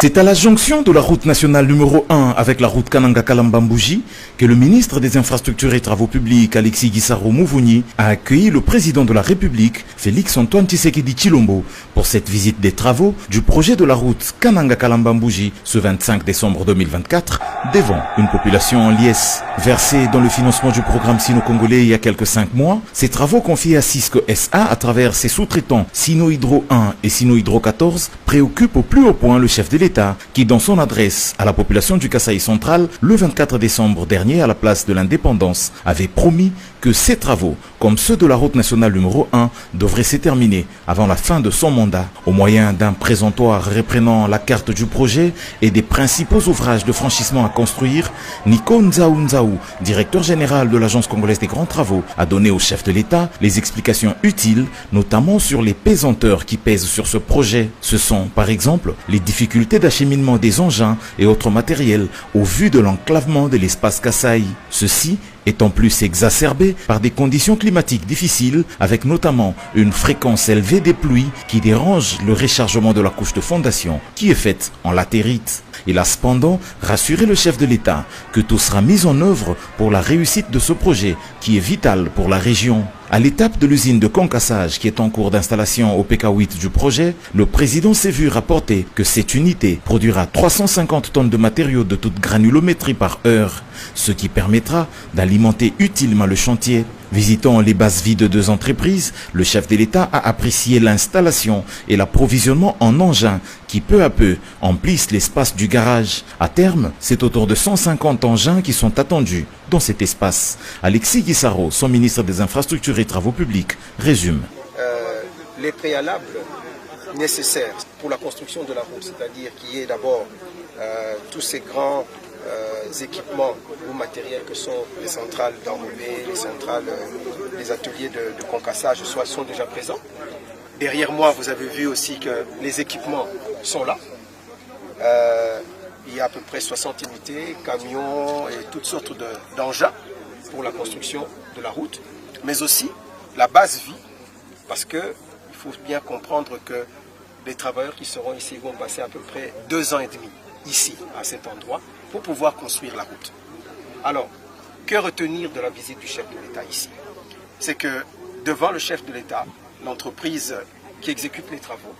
C'est à la jonction de la route nationale numéro 1 avec la route Kananga-Kalambambouji que le ministre des Infrastructures et Travaux Publics, Alexis Gisaro Mouvouni, a accueilli le président de la République, Félix-Antoine Tshisekedi Tshilombo, pour cette visite des travaux du projet de la route Kananga-Kalambambouji ce 25 décembre 2024, devant une population en liesse. Versée dans le financement du programme sino-congolais il y a quelques 5 mois, ces travaux confiés à Cisco SA à travers ses sous-traitants Sino Hydro 1 et Sino Hydro 14 préoccupent au plus haut point le chef de l'État qui, dans son adresse à la population du Kasaï central le 24 décembre dernier à la place de l'Indépendance, avait promis que ces travaux, comme ceux de la route nationale numéro 1, devraient se terminer avant la fin de son mandat, au moyen d'un présentoir reprenant la carte du projet et des principaux ouvrages de franchissement à construire. Nico Nzaou, directeur général de l'Agence congolaise des grands travaux, a donné au chef de l'État les explications utiles, notamment sur les pesanteurs qui pèsent sur ce projet. Ce sont, par exemple, les difficultés d'acheminement des engins et autres matériels au vu de l'enclavement de l'espace Kasaï. Ceci est en plus exacerbé par des conditions climatiques difficiles, avec notamment une fréquence élevée des pluies qui dérange le rechargement de la couche de fondation qui est faite en latérite. Il a cependant rassuré le chef de l'État que tout sera mis en œuvre pour la réussite de ce projet qui est vital pour la région. À l'étape de l'usine de concassage qui est en cours d'installation au PK8 du projet, le président s'est vu rapporter que cette unité produira 350 tonnes de matériaux de toute granulométrie par heure, ce qui permettra d'alimenter utilement le chantier. Visitant les bases vides de 2 entreprises, le chef de l'État a apprécié l'installation et l'approvisionnement en engins qui peu à peu emplissent l'espace du garage. À terme, c'est autour de 150 engins qui sont attendus dans cet espace. Alexis Gisaro, son ministre des Infrastructures et Travaux Publics, résume. Les préalables nécessaires pour la construction de la route, c'est-à-dire qu'il y ait d'abord tous ces grands équipements ou matériels que sont les centrales d'enrobés, les centrales, les ateliers de concassage sont déjà présents. Derrière moi, vous avez vu aussi que les équipements sont là. Il y a à peu près 60 unités, camions et toutes sortes d'engins pour la construction de la route, mais aussi la base vie, parce qu'il faut bien comprendre que les travailleurs qui seront ici vont passer à peu près 2 ans et demi ici, à cet endroit, pour pouvoir construire la route. Alors, que retenir de la visite du chef de l'État ici? C'est que devant le chef de l'État, l'entreprise qui exécute les travaux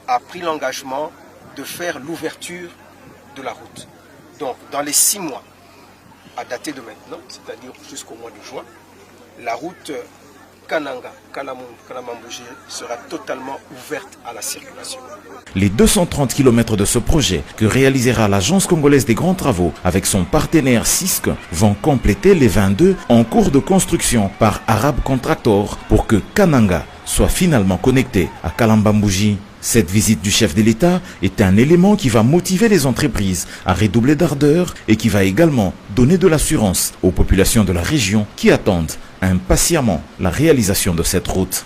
a pris l'engagement de faire l'ouverture de la route. Donc, dans les 6 mois, à dater de maintenant, c'est-à-dire jusqu'au mois de juin, la route Kananga-Kalambambouji sera totalement ouverte à la circulation. Les 230 km de ce projet que réalisera l'Agence congolaise des grands travaux avec son partenaire Cisco vont compléter les 22 en cours de construction par Arab Contractor pour que Kananga soit finalement connecté à Kalambambouji. Cette visite du chef de l'État est un élément qui va motiver les entreprises à redoubler d'ardeur et qui va également donner de l'assurance aux populations de la région qui attendent impatiemment la réalisation de cette route.